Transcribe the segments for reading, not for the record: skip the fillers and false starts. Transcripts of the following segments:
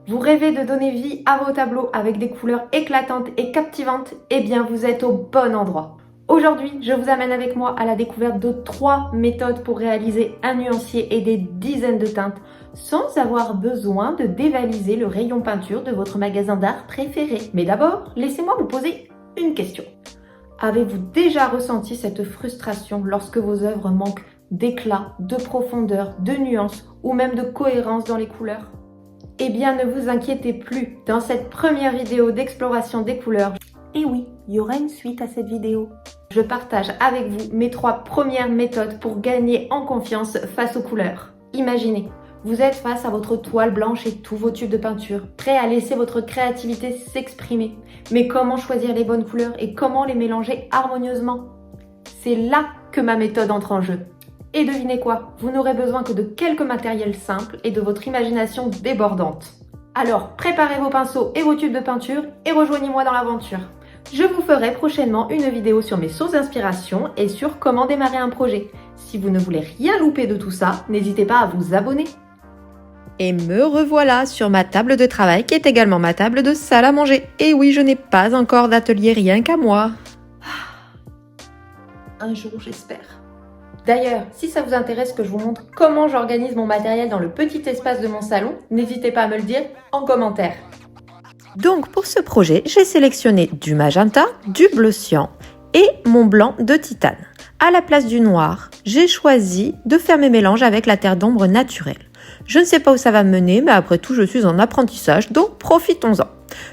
Vous rêvez de donner vie à vos tableaux avec des couleurs éclatantes et captivantes? Eh bien, vous êtes au bon endroit. Aujourd'hui, je vous amène avec moi à la découverte de 3 méthodes pour réaliser un nuancier et des dizaines de teintes sans avoir besoin de dévaliser le rayon peinture de votre magasin d'art préféré. Mais d'abord, laissez-moi vous poser une question. Avez-vous déjà ressenti cette frustration lorsque vos œuvres manquent d'éclat, de profondeur, de nuances ou même de cohérence dans les couleurs? Eh bien, ne vous inquiétez plus, dans cette première vidéo d'exploration des couleurs, et oui, il y aura une suite à cette vidéo. Je partage avec vous mes 3 premières méthodes pour gagner en confiance face aux couleurs. Imaginez, vous êtes face à votre toile blanche et tous vos tubes de peinture, prêts à laisser votre créativité s'exprimer. Mais comment choisir les bonnes couleurs et comment les mélanger harmonieusement? C'est là que ma méthode entre en jeu. Et devinez quoi, vous n'aurez besoin que de quelques matériels simples et de votre imagination débordante. Alors, préparez vos pinceaux et vos tubes de peinture et rejoignez-moi dans l'aventure. Je vous ferai prochainement une vidéo sur mes sources d'inspiration et sur comment démarrer un projet. Si vous ne voulez rien louper de tout ça, n'hésitez pas à vous abonner. Et me revoilà sur ma table de travail qui est également ma table de salle à manger. Et oui, je n'ai pas encore d'atelier rien qu'à moi. Un jour, j'espère. D'ailleurs, si ça vous intéresse que je vous montre comment j'organise mon matériel dans le petit espace de mon salon, n'hésitez pas à me le dire en commentaire. Donc pour ce projet, j'ai sélectionné du magenta, du bleu cyan et mon blanc de titane. À la place du noir, j'ai choisi de faire mes mélanges avec la terre d'ombre naturelle. Je ne sais pas où ça va me mener, mais après tout, je suis en apprentissage, donc profitons-en.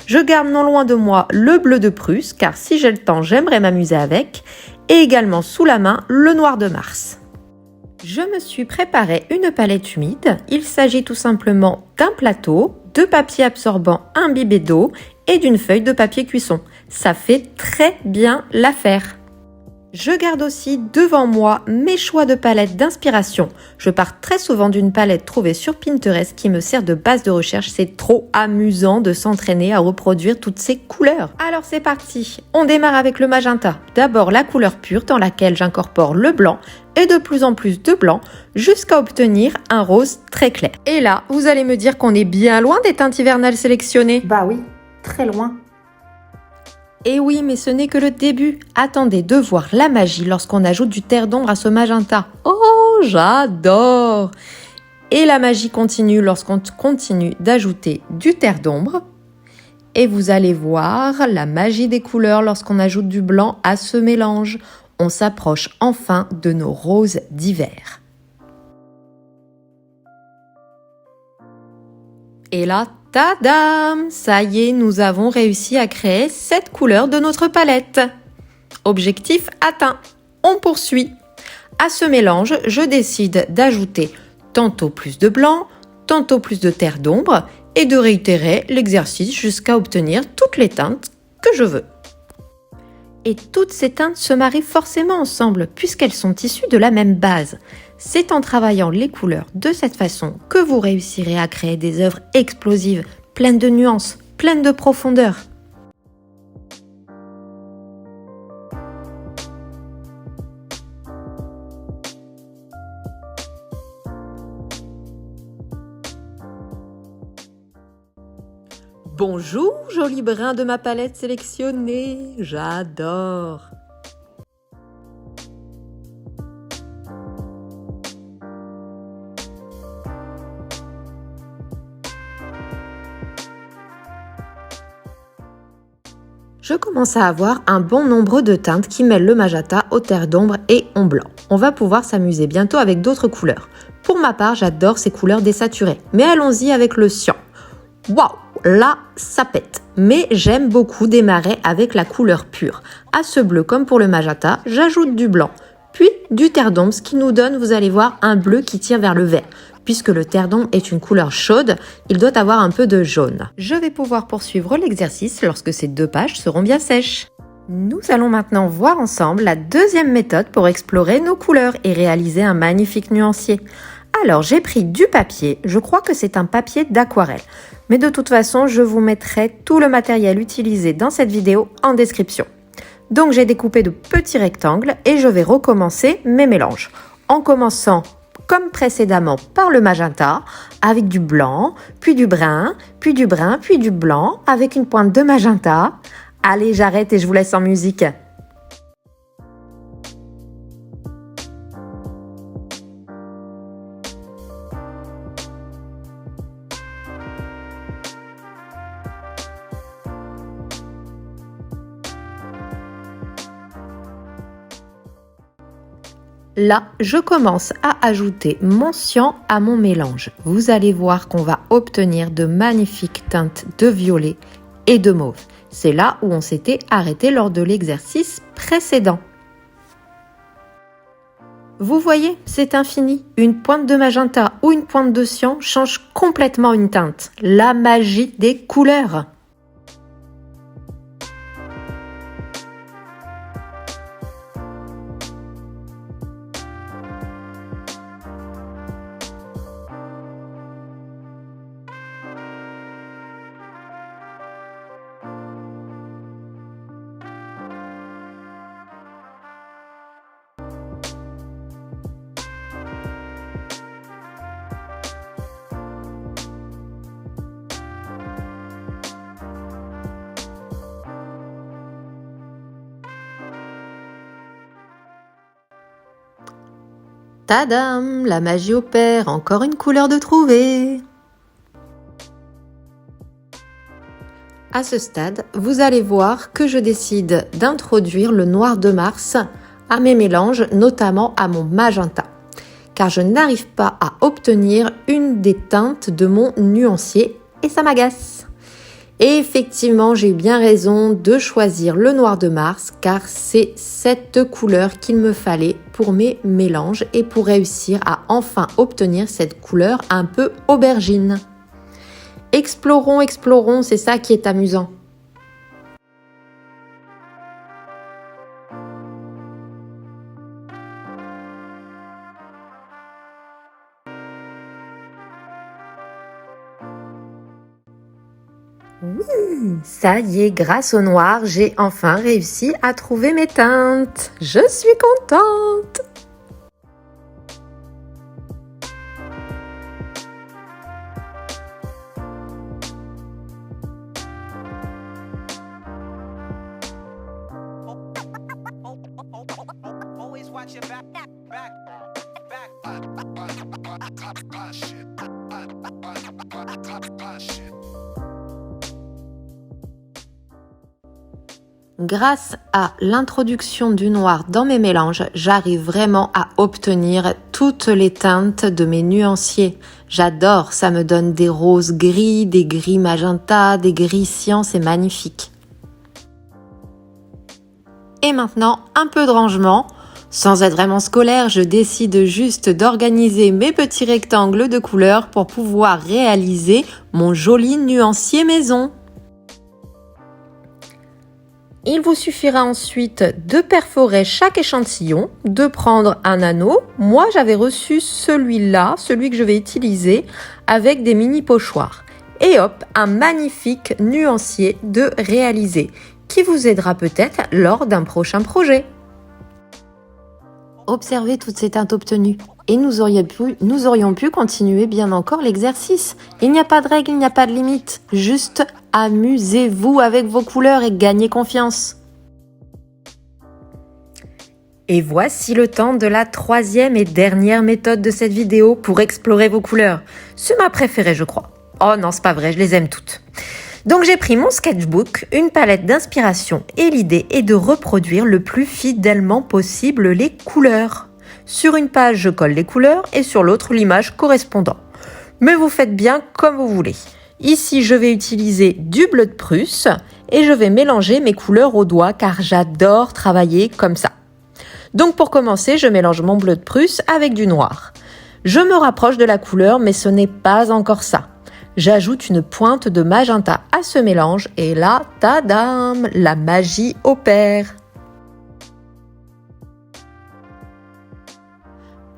Je garde non loin de moi le bleu de Prusse, car si j'ai le temps, j'aimerais m'amuser avec, et également sous la main le noir de Mars. Je me suis préparé une palette humide. Il s'agit tout simplement d'un plateau, de papier absorbant imbibé d'eau et d'une feuille de papier cuisson. Ça fait très bien l'affaire. Je garde aussi devant moi mes choix de palettes d'inspiration. Je pars très souvent d'une palette trouvée sur Pinterest qui me sert de base de recherche. C'est trop amusant de s'entraîner à reproduire toutes ces couleurs. Alors c'est parti, on démarre avec le magenta. D'abord la couleur pure dans laquelle j'incorpore le blanc et de plus en plus de blanc jusqu'à obtenir un rose très clair. Et là, vous allez me dire qu'on est bien loin des teintes hivernales sélectionnées. Bah oui, très loin. Et oui, mais ce n'est que le début. Attendez de voir la magie lorsqu'on ajoute du terre d'ombre à ce magenta. Oh, j'adore! Et la magie continue lorsqu'on continue d'ajouter du terre d'ombre. Et vous allez voir la magie des couleurs lorsqu'on ajoute du blanc à ce mélange. On s'approche enfin de nos roses d'hiver. Et là, tadam! Ça y est, nous avons réussi à créer cette couleur de notre palette. Objectif atteint. On poursuit. À ce mélange, je décide d'ajouter tantôt plus de blanc, tantôt plus de terre d'ombre et de réitérer l'exercice jusqu'à obtenir toutes les teintes que je veux. Et toutes ces teintes se marient forcément ensemble puisqu'elles sont issues de la même base. C'est en travaillant les couleurs de cette façon que vous réussirez à créer des œuvres explosives, pleines de nuances, pleines de profondeur. Bonjour, joli brin de ma palette sélectionnée, j'adore! Je commence à avoir un bon nombre de teintes qui mêlent le magenta au terre d'ombre et en blanc. On va pouvoir s'amuser bientôt avec d'autres couleurs. Pour ma part, j'adore ces couleurs désaturées, mais allons-y avec le cyan. Waouh, là, ça pète. Mais j'aime beaucoup démarrer avec la couleur pure. À ce bleu, comme pour le magenta, j'ajoute du blanc, puis du terre d'ombre, ce qui nous donne, vous allez voir, un bleu qui tire vers le vert. Puisque le terre d'ombre est une couleur chaude, il doit avoir un peu de jaune. Je vais pouvoir poursuivre l'exercice lorsque ces 2 pages seront bien sèches. Nous allons maintenant voir ensemble la deuxième méthode pour explorer nos couleurs et réaliser un magnifique nuancier. Alors j'ai pris du papier, je crois que c'est un papier d'aquarelle. Mais de toute façon, je vous mettrai tout le matériel utilisé dans cette vidéo en description. Donc j'ai découpé de petits rectangles et je vais recommencer mes mélanges. En commençant comme précédemment par le magenta, avec du blanc, puis du brun, puis du brun, puis du blanc, avec une pointe de magenta. Allez, j'arrête et je vous laisse en musique. Là, je commence à ajouter mon cyan à mon mélange. Vous allez voir qu'on va obtenir de magnifiques teintes de violet et de mauve. C'est là où on s'était arrêté lors de l'exercice précédent. Vous voyez, c'est infini. Une pointe de magenta ou une pointe de cyan change complètement une teinte. La magie des couleurs. Tadam! La magie opère, encore une couleur de trouver! À ce stade, vous allez voir que je décide d'introduire le noir de Mars à mes mélanges, notamment à mon magenta, car je n'arrive pas à obtenir une des teintes de mon nuancier et ça m'agace. Et effectivement, j'ai bien raison de choisir le noir de Mars car c'est cette couleur qu'il me fallait pour mes mélanges et pour réussir à enfin obtenir cette couleur un peu aubergine. Explorons, explorons, c'est ça qui est amusant. Ça y est, grâce au noir, j'ai enfin réussi à trouver mes teintes. Je suis contente! Grâce à l'introduction du noir dans mes mélanges, j'arrive vraiment à obtenir toutes les teintes de mes nuanciers. J'adore, ça me donne des roses gris, des gris magenta, des gris cyan, c'est magnifique. Et maintenant, un peu de rangement. Sans être vraiment scolaire, je décide juste d'organiser mes petits rectangles de couleurs pour pouvoir réaliser mon joli nuancier maison. Il vous suffira ensuite de perforer chaque échantillon, de prendre un anneau. Moi, j'avais reçu celui-là, celui que je vais utiliser, avec des mini pochoirs. Et hop, un magnifique nuancier de réaliser, qui vous aidera peut-être lors d'un prochain projet. Observez toutes ces teintes obtenues. Et nous aurions pu continuer bien encore l'exercice. Il n'y a pas de règle, il n'y a pas de limite. Juste amusez-vous avec vos couleurs et gagnez confiance. Et voici le temps de la troisième et dernière méthode de cette vidéo pour explorer vos couleurs. C'est ma préférée, je crois. Oh non, c'est pas vrai, je les aime toutes. Donc j'ai pris mon sketchbook, une palette d'inspiration et l'idée est de reproduire le plus fidèlement possible les couleurs. Sur une page, je colle les couleurs et sur l'autre, l'image correspondant. Mais vous faites bien comme vous voulez. Ici, je vais utiliser du bleu de Prusse et je vais mélanger mes couleurs au doigt car j'adore travailler comme ça. Donc pour commencer, je mélange mon bleu de Prusse avec du noir. Je me rapproche de la couleur, mais ce n'est pas encore ça. J'ajoute une pointe de magenta à ce mélange et là, tadam, la magie opère.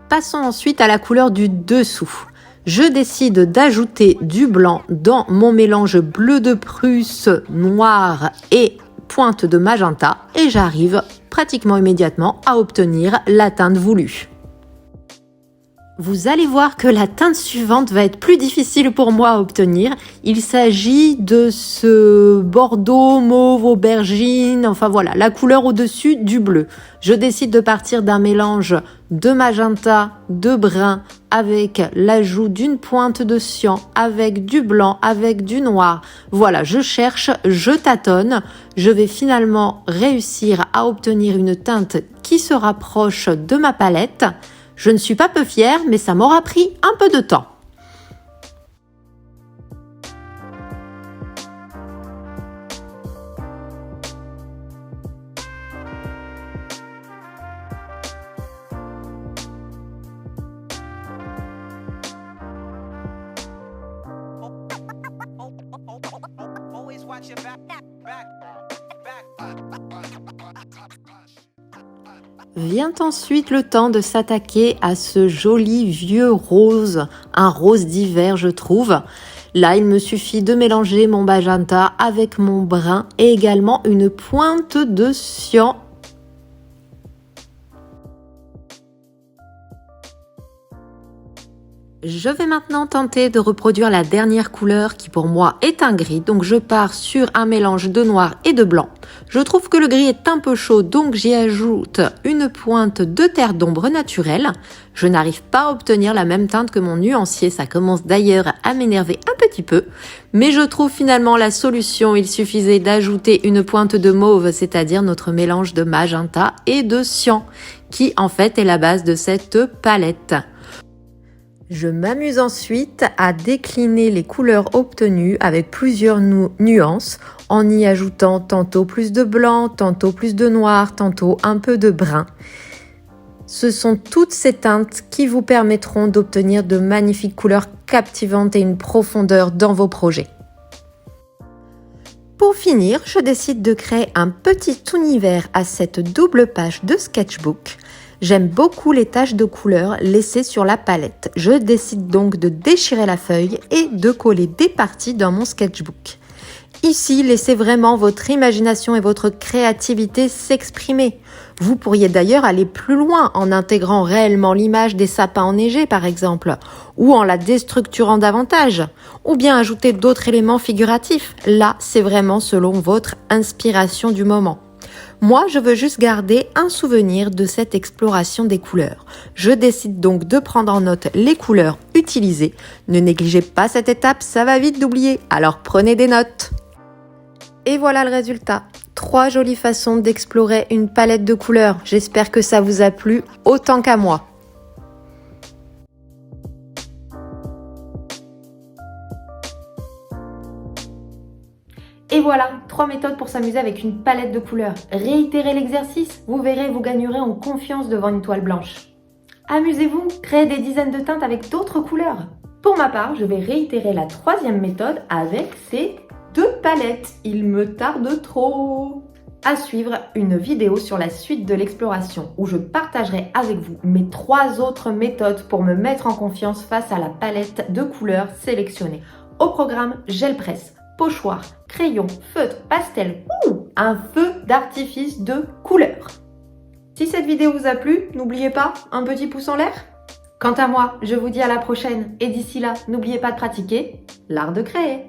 Passons ensuite à la couleur du dessous. Je décide d'ajouter du blanc dans mon mélange bleu de Prusse, noir et pointe de magenta et j'arrive pratiquement immédiatement à obtenir la teinte voulue. Vous allez voir que la teinte suivante va être plus difficile pour moi à obtenir. Il s'agit de ce bordeaux, mauve, aubergine, enfin voilà, la couleur au-dessus du bleu. Je décide de partir d'un mélange de magenta, de brun, avec l'ajout d'une pointe de cyan, avec du blanc, avec du noir. Voilà, je cherche, je tâtonne. Je vais finalement réussir à obtenir une teinte qui se rapproche de ma palette. Je ne suis pas peu fière, mais ça m'aura pris un peu de temps. Vient ensuite le temps de s'attaquer à ce joli vieux rose, un rose d'hiver je trouve. Là, il me suffit de mélanger mon magenta avec mon brun et également une pointe de cyan. Je vais maintenant tenter de reproduire la dernière couleur qui pour moi est un gris. Donc je pars sur un mélange de noir et de blanc. Je trouve que le gris est un peu chaud, donc j'y ajoute une pointe de terre d'ombre naturelle. Je n'arrive pas à obtenir la même teinte que mon nuancier. Ça commence d'ailleurs à m'énerver un petit peu. Mais je trouve finalement la solution. Il suffisait d'ajouter une pointe de mauve, c'est-à-dire notre mélange de magenta et de cyan, qui en fait est la base de cette palette. Je m'amuse ensuite à décliner les couleurs obtenues avec plusieurs nuances en y ajoutant tantôt plus de blanc, tantôt plus de noir, tantôt un peu de brun. Ce sont toutes ces teintes qui vous permettront d'obtenir de magnifiques couleurs captivantes et une profondeur dans vos projets. Pour finir, je décide de créer un petit univers à cette double page de sketchbook. J'aime beaucoup les taches de couleur laissées sur la palette. Je décide donc de déchirer la feuille et de coller des parties dans mon sketchbook. Ici, laissez vraiment votre imagination et votre créativité s'exprimer. Vous pourriez d'ailleurs aller plus loin en intégrant réellement l'image des sapins enneigés par exemple, ou en la déstructurant davantage, ou bien ajouter d'autres éléments figuratifs. Là, c'est vraiment selon votre inspiration du moment. Moi, je veux juste garder un souvenir de cette exploration des couleurs. Je décide donc de prendre en note les couleurs utilisées. Ne négligez pas cette étape, ça va vite d'oublier, alors prenez des notes. Et voilà le résultat. 3 jolies façons d'explorer une palette de couleurs. J'espère que ça vous a plu autant qu'à moi. Et voilà, 3 méthodes pour s'amuser avec une palette de couleurs. Réitérez l'exercice, vous verrez, vous gagnerez en confiance devant une toile blanche. Amusez-vous, créez des dizaines de teintes avec d'autres couleurs. Pour ma part, je vais réitérer la 3e méthode avec ces 2 palettes. Il me tarde trop. À suivre, une vidéo sur la suite de l'exploration où je partagerai avec vous mes 3 autres méthodes pour me mettre en confiance face à la palette de couleurs sélectionnée. Au programme, gel presse, pochoir, crayon, feutre, pastel ou un feu d'artifice de couleurs. Si cette vidéo vous a plu, n'oubliez pas, un petit pouce en l'air. Quant à moi, je vous dis à la prochaine et d'ici là, n'oubliez pas de pratiquer l'art de créer.